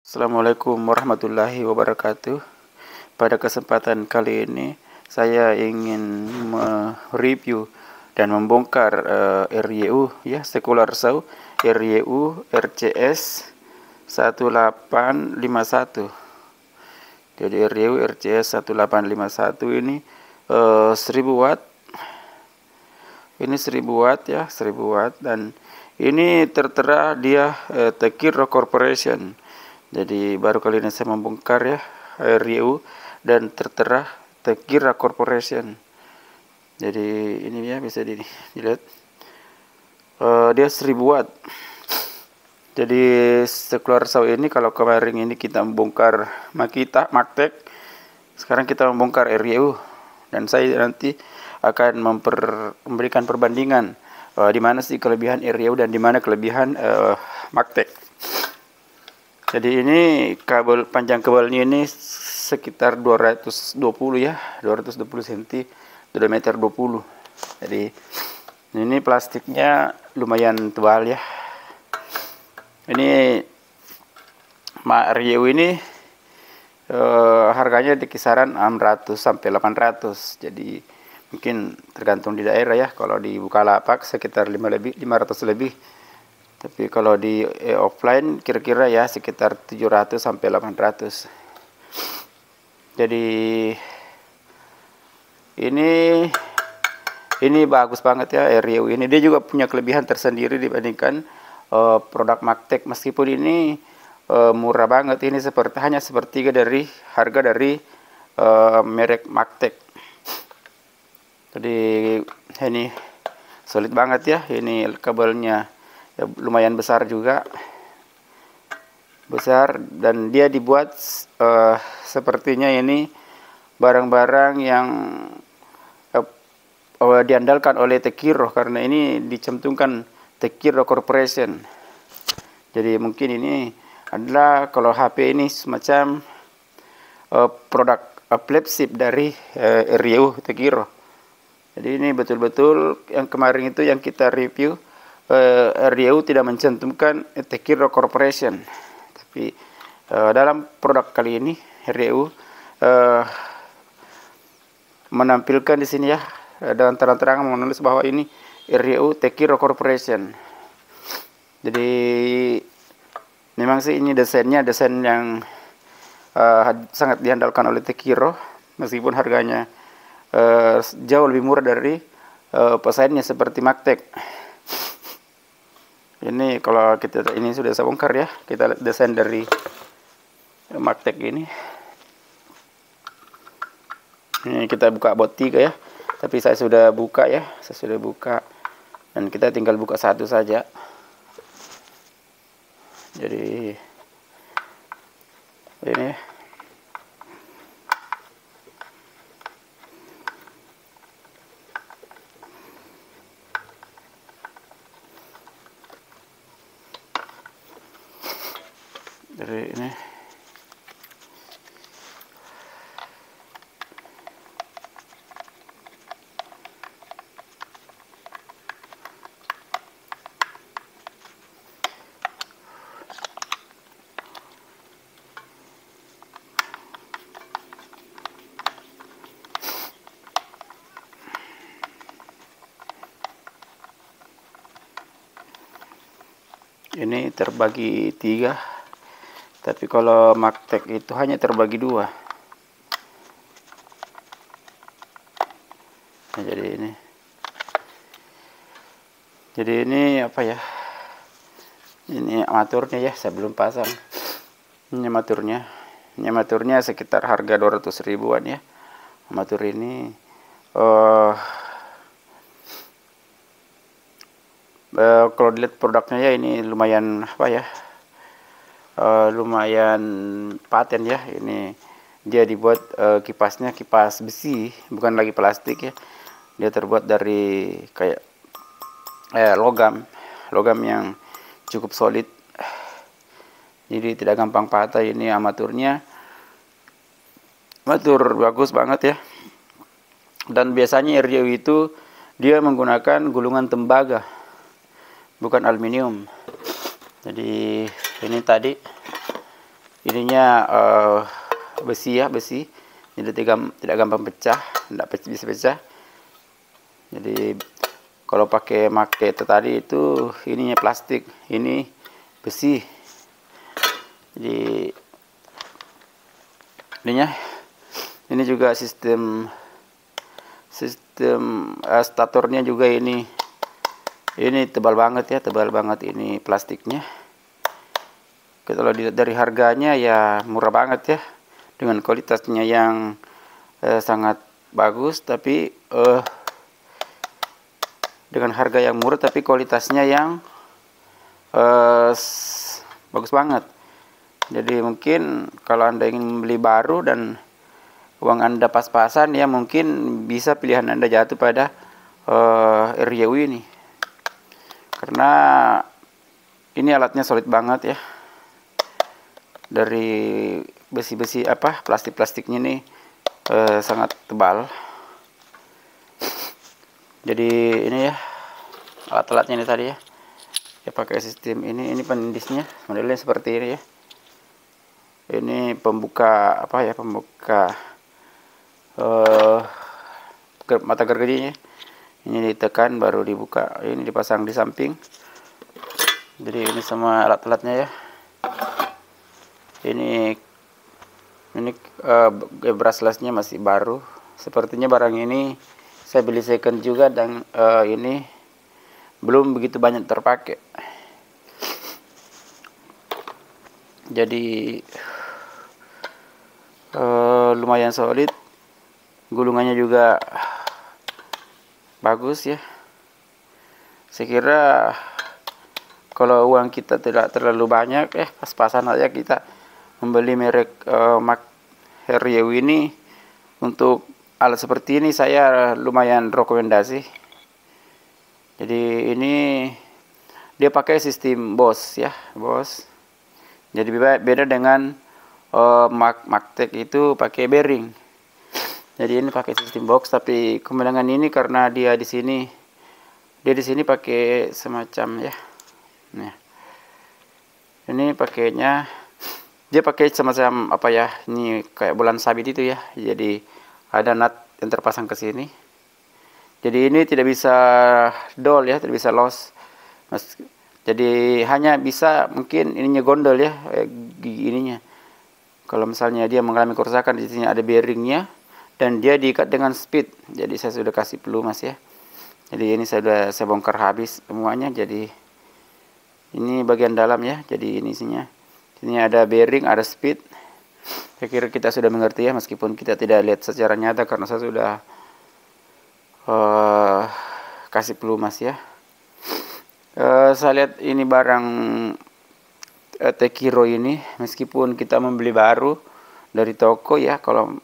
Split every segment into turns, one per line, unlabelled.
Assalamualaikum warahmatullahi wabarakatuh. Pada kesempatan kali ini saya ingin mereview dan membongkar RYU ya, Sekular Saw RYU RCS 1851. Jadi RYU RCS 1851 ini 1000 watt. Ini 1000 watt ya, 1000 watt, dan ini tertera dia Tekiro Corporation. Jadi baru kali ini saya membongkar ya RYU dan tertera Tekiro Corporation. Jadi ini ya bisa dilihat. Dia 1000 watt. Jadi Sekular Saw ini kalau kemarin ini kita membongkar Makita, Maktek, sekarang kita membongkar RYU, dan saya nanti akan memberikan perbandingan di mana sih kelebihan RYU dan di mana kelebihan Maktek. Jadi ini kabel, panjang kabelnya ini sekitar 220 ya, 220 cm, 2 meter 20. Jadi ini plastiknya lumayan tebal ya. Ini RYU ini harganya di kisaran 600 sampai 800. Jadi mungkin tergantung di daerah ya. Kalau di Bukalapak sekitar 500 lebih. Tapi kalau di offline kira-kira ya sekitar 700 sampai 800. Jadi ini bagus banget ya RYU ini. Dia juga punya kelebihan tersendiri dibandingkan produk Maktek, meskipun ini murah banget. Ini hanya sepertiga dari harga dari merek Maktek. Jadi ini solid banget ya. Ini kabelnya ya, lumayan besar juga, besar, dan dia dibuat sepertinya ini barang-barang yang diandalkan oleh Tekiro, karena ini dicantumkan Tekiro Corporation. Jadi mungkin ini adalah kalau HP ini semacam produk flagship dari RYU Tekiro. Jadi ini betul-betul yang kemarin itu yang kita review, RYU tidak mencantumkan Tekiro Corporation. Tapi dalam produk kali ini RYU menampilkan di sini ya, dan terang-terangan menulis bahwa ini RYU Tekiro Corporation. Jadi memang sih ini desain yang sangat diandalkan oleh Tekiro, meskipun harganya jauh lebih murah dari pesaingnya seperti Maktek. Ini kalau kita ini sudah saya bongkar ya, kita lihat desain dari Maktek ini. Ini kita buka bot 3 ya, tapi saya sudah buka ya, dan kita tinggal buka satu saja. Jadi ini dari ini. Ini terbagi 3, tapi kalau Maktek itu hanya terbagi 2. Nah, jadi ini apa ya, ini amaturnya ya, saya belum pasang. Ini amaturnya sekitar harga 200 ribuan ya. Amatur ini kalau dilihat produknya ya, ini lumayan apa ya, lumayan paten ya. Ini dia dibuat kipasnya kipas besi, bukan lagi plastik ya. Dia terbuat dari kayak logam yang cukup solid, jadi tidak gampang patah. Ini amatur bagus banget ya. Dan biasanya RYU itu dia menggunakan gulungan tembaga, bukan aluminium. Jadi ini tadi ininya besi ya, besi, jadi tidak gampang pecah, tidak bisa pecah. Jadi kalau pakai magnet tadi itu ininya plastik, ini besi. Jadi ininya, ini juga sistem statornya juga ini tebal banget ya, tebal banget ini plastiknya. Kalau dilihat dari harganya ya murah banget ya, dengan kualitasnya yang sangat bagus, tapi dengan harga yang murah tapi kualitasnya yang bagus banget. Jadi mungkin kalau Anda ingin membeli baru dan uang Anda pas-pasan, ya mungkin bisa pilihan Anda jatuh pada RYU ini, karena ini alatnya solid banget ya, dari besi-besi plastik-plastiknya ini sangat tebal. Jadi ini ya alat-alatnya ini tadi ya, pakai sistem ini penindisnya modelnya seperti ini ya. Ini pembuka pembuka mata gergajinya. Ini ditekan baru dibuka, ini dipasang di samping. Jadi ini semua alat-alatnya ya. Ini brushlessnya masih baru. Sepertinya barang ini saya beli second juga, dan ini belum begitu banyak terpakai. Jadi lumayan solid, gulungannya juga bagus ya. Saya kira kalau uang kita tidak terlalu banyak, pas-pasan aja kita membeli merek RYU ini. Untuk alat seperti ini saya lumayan rekomendasi. Jadi ini dia pakai sistem Bosch ya, Bosch. Jadi beda dengan Magtech itu pakai bearing. Jadi ini pakai sistem box, tapi kemenangan ini karena dia di sini pakai semacam ya. Nah, ini pakainya dia pakai semacam ini kayak bulan sabit itu ya. Jadi ada nut yang terpasang ke sini. Jadi ini tidak bisa dol ya, tidak bisa loss. Jadi hanya bisa mungkin ininya gondol ya, gigi ininya. Kalau misalnya dia mengalami kerusakan, di sini ada bearingnya dan dia diikat dengan speed. Jadi saya sudah kasih pelumas ya. Jadi ini saya bongkar habis semuanya. Jadi ini bagian dalam ya. Jadi ini isinya. Ini ada bearing, ada speed. Saya kira kita sudah mengerti ya, meskipun kita tidak lihat secara nyata karena saya sudah kasih pelumas ya. Saya lihat ini barang Tekiro ini, meskipun kita membeli baru dari toko ya, kalau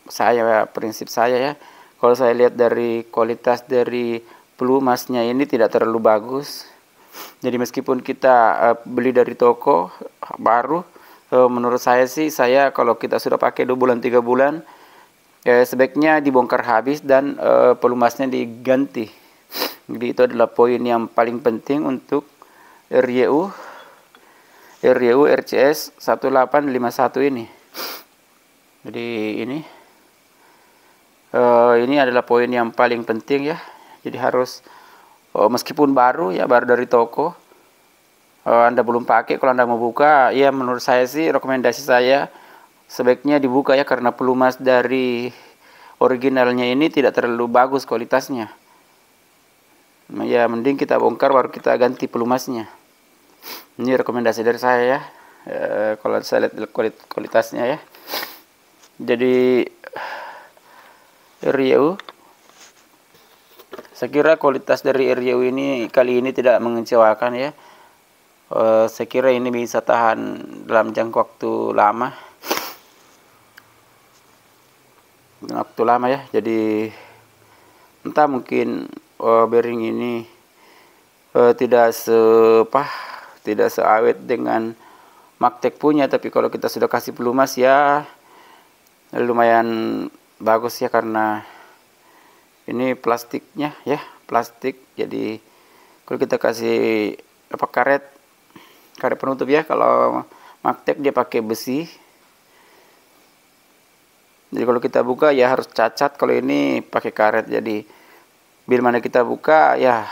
saya prinsip saya ya, kalau saya lihat dari kualitas dari pelumasnya ini tidak terlalu bagus. Jadi meskipun kita beli dari toko baru, menurut saya sih, kalau kita sudah pakai 2 bulan 3 bulan, sebaiknya dibongkar habis dan pelumasnya diganti. Jadi itu adalah poin yang paling penting untuk RYU RCS 1851 ini. Jadi ini adalah poin yang paling penting ya. Jadi harus meskipun baru dari toko, Anda belum pakai, kalau Anda mau buka ya, menurut saya sih rekomendasi saya sebaiknya dibuka ya, karena pelumas dari originalnya ini tidak terlalu bagus kualitasnya. Ya mending kita bongkar baru kita ganti pelumasnya. Ini rekomendasi dari saya ya, kalau saya lihat kualitasnya ya. Jadi RYU, saya kira kualitas dari RYU ini kali ini tidak mengecewakan ya. Saya kira ini bisa tahan dalam jangka waktu lama. Ya. Jadi entah mungkin bearing ini tidak seawet dengan Magtech punya, tapi kalau kita sudah kasih pelumas ya lumayan bagus ya, karena ini plastiknya ya, plastik. Jadi kalau kita kasih karet penutup ya, kalau Magtek dia pakai besi. Jadi kalau kita buka ya harus cacat, kalau ini pakai karet. Jadi bila mana kita buka ya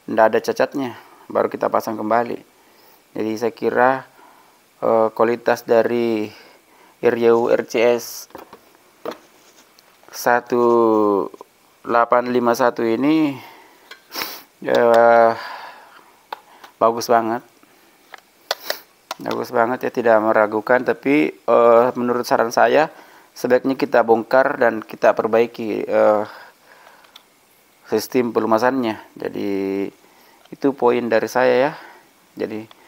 tidak ada cacatnya, baru kita pasang kembali. Jadi saya kira kualitas dari RYU RCS 1851 ini bagus banget ya, tidak meragukan. Tapi menurut saran saya sebaiknya kita bongkar dan kita perbaiki sistem pelumasannya. Jadi itu poin dari saya ya. Jadi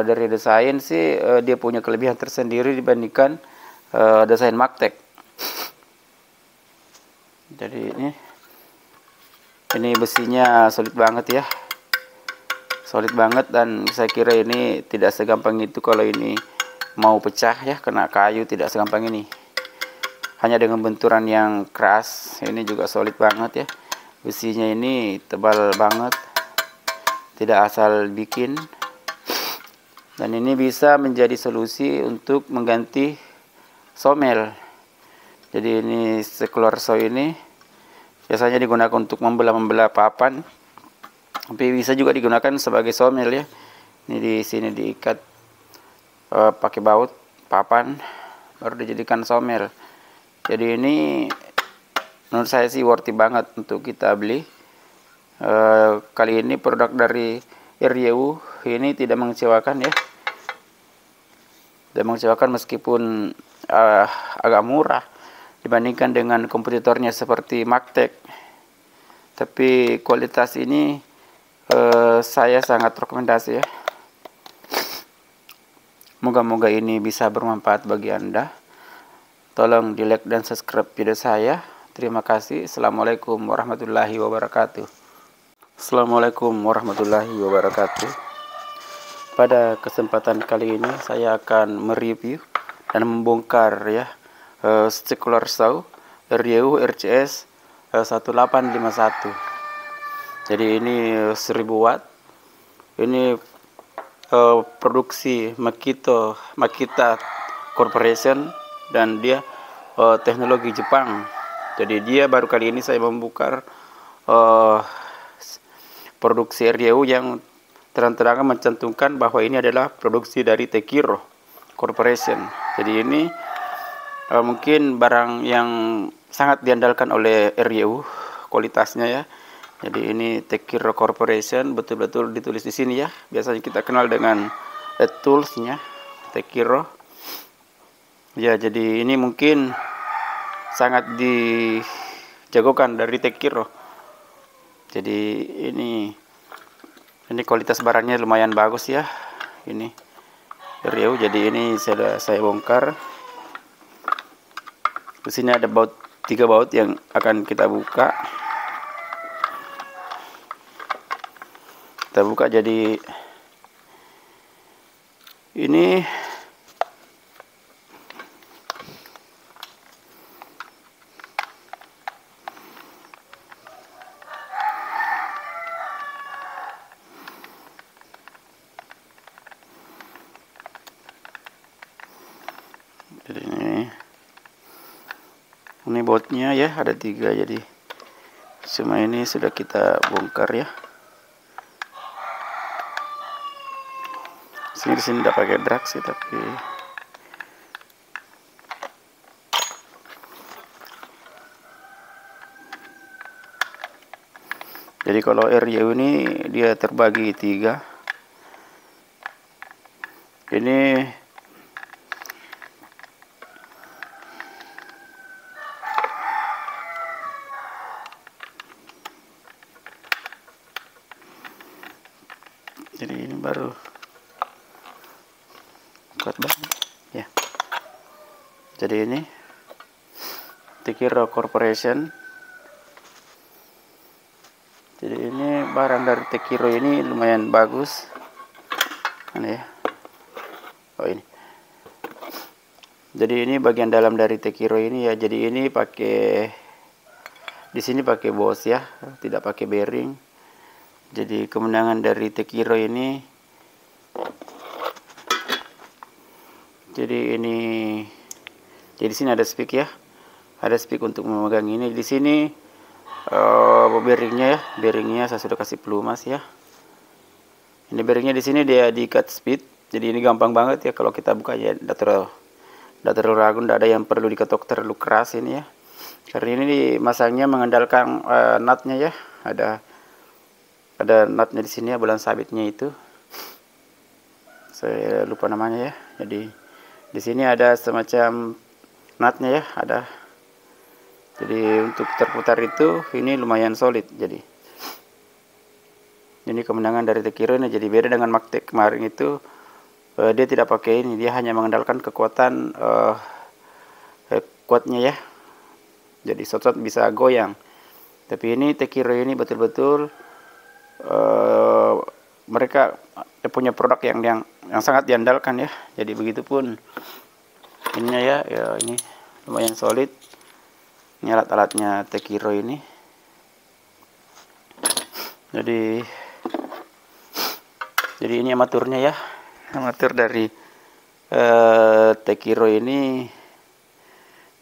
dari desain sih dia punya kelebihan tersendiri dibandingkan desain Magtek. Jadi ini besinya solid banget ya, solid banget, dan saya kira ini tidak segampang itu kalau ini mau pecah ya, kena kayu tidak segampang ini. Hanya dengan benturan yang keras. Ini juga solid banget ya, besinya ini tebal banget, tidak asal bikin. Dan ini bisa menjadi solusi untuk mengganti somel. Jadi ini sekeluar saw ini biasanya digunakan untuk membelah papan, tapi bisa juga digunakan sebagai somel ya. Ini di sini diikat pakai baut papan, baru dijadikan somel. Jadi ini menurut saya sih worthy banget untuk kita beli. Kali ini produk dari RYU ini tidak mengecewakan ya, tidak mengecewakan meskipun agak murah dibandingkan dengan kompetitornya seperti Magtek. Tapi kualitas ini saya sangat rekomendasi ya. Moga-moga ini bisa bermanfaat bagi Anda. Tolong di like dan subscribe video saya. Terima kasih. Assalamualaikum warahmatullahi wabarakatuh. Assalamualaikum warahmatullahi wabarakatuh. Pada kesempatan kali ini saya akan mereview dan membongkar ya sekeluar saw RYU RCS 1851. Jadi ini 1000 watt. Ini produksi Makita Corporation, dan dia teknologi Jepang. Jadi dia baru kali ini saya membongkar produksi RYU yang terang-terangan mencantumkan bahwa ini adalah produksi dari Tekiro Corporation. Jadi ini mungkin barang yang sangat diandalkan oleh RYU kualitasnya ya. Jadi ini Tekiro Corporation, betul-betul ditulis di sini ya. Biasanya kita kenal dengan toolsnya Tekiro. Ya, jadi ini mungkin sangat dijagokan dari Tekiro. Jadi ini kualitas barangnya lumayan bagus ya. Ini RYU. Jadi ini saya bongkar. Di sini ada 3 baut yang akan kita buka. Kita buka, jadi ini bautnya ya, ada 3. Jadi semua ini sudah kita bongkar ya. Di sini tidak pakai drag sih, tapi jadi kalau RYU ini dia terbagi 3. Ini jadi ini baru kuat banget ya. Jadi ini Tekiro Corporation. Jadi ini barang dari Tekiro ini lumayan bagus. Ini ya. Oh ini. Jadi ini bagian dalam dari Tekiro ini ya. Jadi ini pakai di sini pakai bos ya, tidak pakai bearing. Jadi kemenangan dari Tekiro ini Jadi ini, jadi sini ada spik ya, ada spik untuk memegang ini. Di sini bearingnya ya, bearingnya saya sudah kasih pelumas ya. Ini bearingnya di sini dia di cut speed, jadi ini gampang banget ya kalau kita buka ya, tidak terlalu ragu, tidak ada yang perlu diketok terlalu keras ini ya. Karena ini masangnya mengandalkan nutnya ya, ada nutnya di sini ya, bulan sabitnya itu. Saya lupa namanya ya. Jadi di sini ada semacam nutnya ya, ada. Jadi untuk terputar itu ini lumayan solid. Jadi ini kemenangan dari Tekiro ini. Jadi beda dengan Maktek kemarin itu, dia tidak pakai ini, dia hanya mengandalkan kekuatan kuatnya ya. Jadi shot bisa goyang. Tapi ini Tekiro ini betul-betul mereka punya produk yang sangat diandalkan ya. Jadi begitupun ininya ya, ini lumayan solid. Ini alat-alatnya Tekiro ini. Jadi ini amaturnya ya, amatur dari Tekiro ini.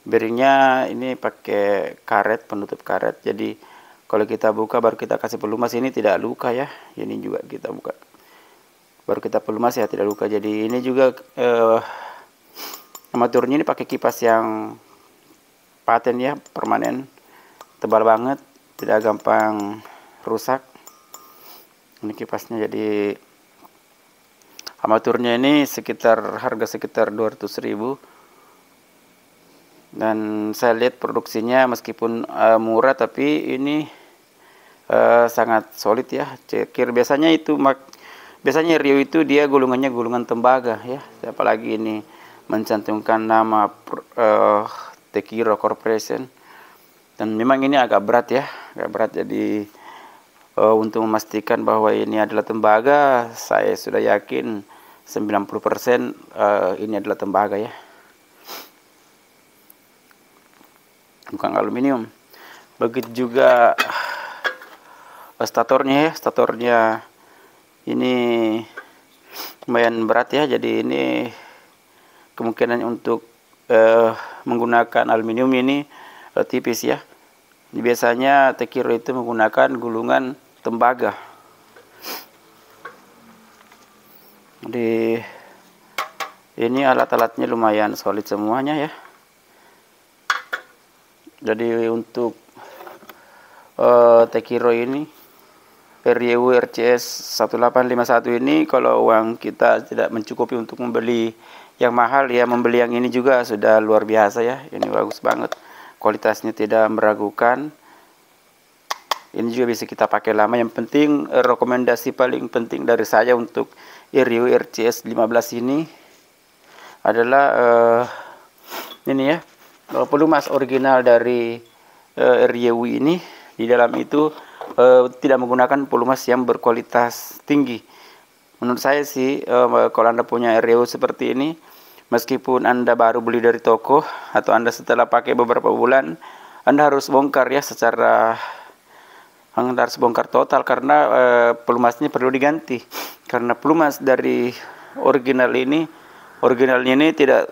Bearingnya ini pakai karet, penutup karet. Jadi kalau kita buka baru kita kasih pelumas, ini tidak luka ya. Ini juga kita buka baru kita pelumas ya, tidak luka. Jadi ini juga amaturnya ini pakai kipas yang paten ya, permanen, tebal banget, tidak gampang rusak. Ini kipasnya. Jadi amaturnya ini harga sekitar 200.000. Dan saya lihat produksinya meskipun murah, tapi ini sangat solid ya. Cekir biasanya Rio itu dia gulungannya gulungan tembaga ya. Apalagi ini mencantumkan nama Tekiro Corporation. Dan memang ini agak berat ya, agak berat. Jadi untuk memastikan bahwa ini adalah tembaga, saya sudah yakin 90% ini adalah tembaga ya, bukan aluminium. Begitu juga statornya ya, statornya ini lumayan berat ya. Jadi ini kemungkinan untuk menggunakan aluminium ini tipis ya. Biasanya Tekiro itu menggunakan gulungan tembaga. Jadi ini alat-alatnya lumayan solid semuanya ya. Jadi untuk Tekiro ini Ryu RCS 1851 ini, kalau uang kita tidak mencukupi untuk membeli yang mahal ya, membeli yang ini juga sudah luar biasa ya. Ini bagus banget, kualitasnya tidak meragukan. Ini juga bisa kita pakai lama. Yang penting rekomendasi paling penting dari saya untuk Ryu RCS 15 ini adalah ini ya, pelumas original dari Ryu ini. Di dalam itu tidak menggunakan pelumas yang berkualitas tinggi. Menurut saya sih, kalau Anda punya Ryu seperti ini, meskipun Anda baru beli dari toko atau Anda setelah pakai beberapa bulan, Anda harus bongkar ya, Anda harus bongkar total, karena pelumasnya perlu diganti. Karena pelumas dari originalnya ini tidak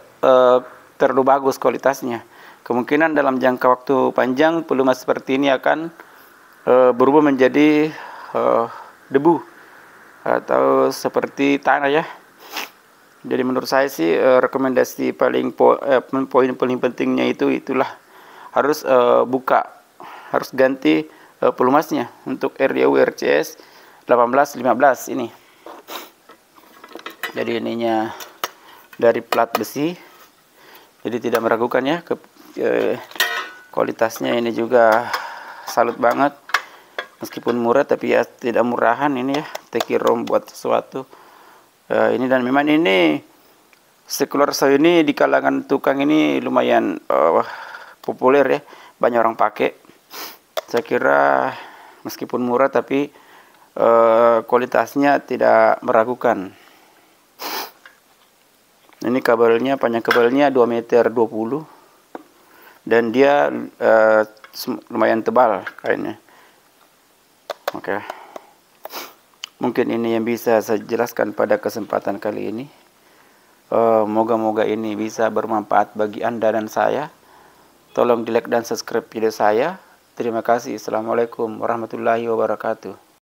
terlalu bagus kualitasnya. Kemungkinan dalam jangka waktu panjang pelumas seperti ini akan berubah menjadi debu atau seperti tanah ya. Jadi menurut saya sih rekomendasi poin paling pentingnya itulah harus harus ganti pelumasnya untuk Ryu RCS 1815 ini. Jadi ininya dari plat besi, jadi tidak meragukan ya. Kualitasnya ini juga salut banget, meskipun murah tapi ya tidak murahan ini ya. Tekiro buat sesuatu ini. Dan memang ini sekeluar saya ini di kalangan tukang ini lumayan populer ya, banyak orang pakai. Saya kira meskipun murah tapi kualitasnya tidak meragukan. Ini kabelnya, panjang kabelnya 2,20 meter dan dia lumayan tebal kainnya. Oke. Mungkin ini yang bisa saya jelaskan pada kesempatan kali ini. Moga-moga ini bisa bermanfaat bagi Anda dan saya. Tolong di like dan subscribe video saya. Terima kasih. Assalamualaikum warahmatullahi wabarakatuh.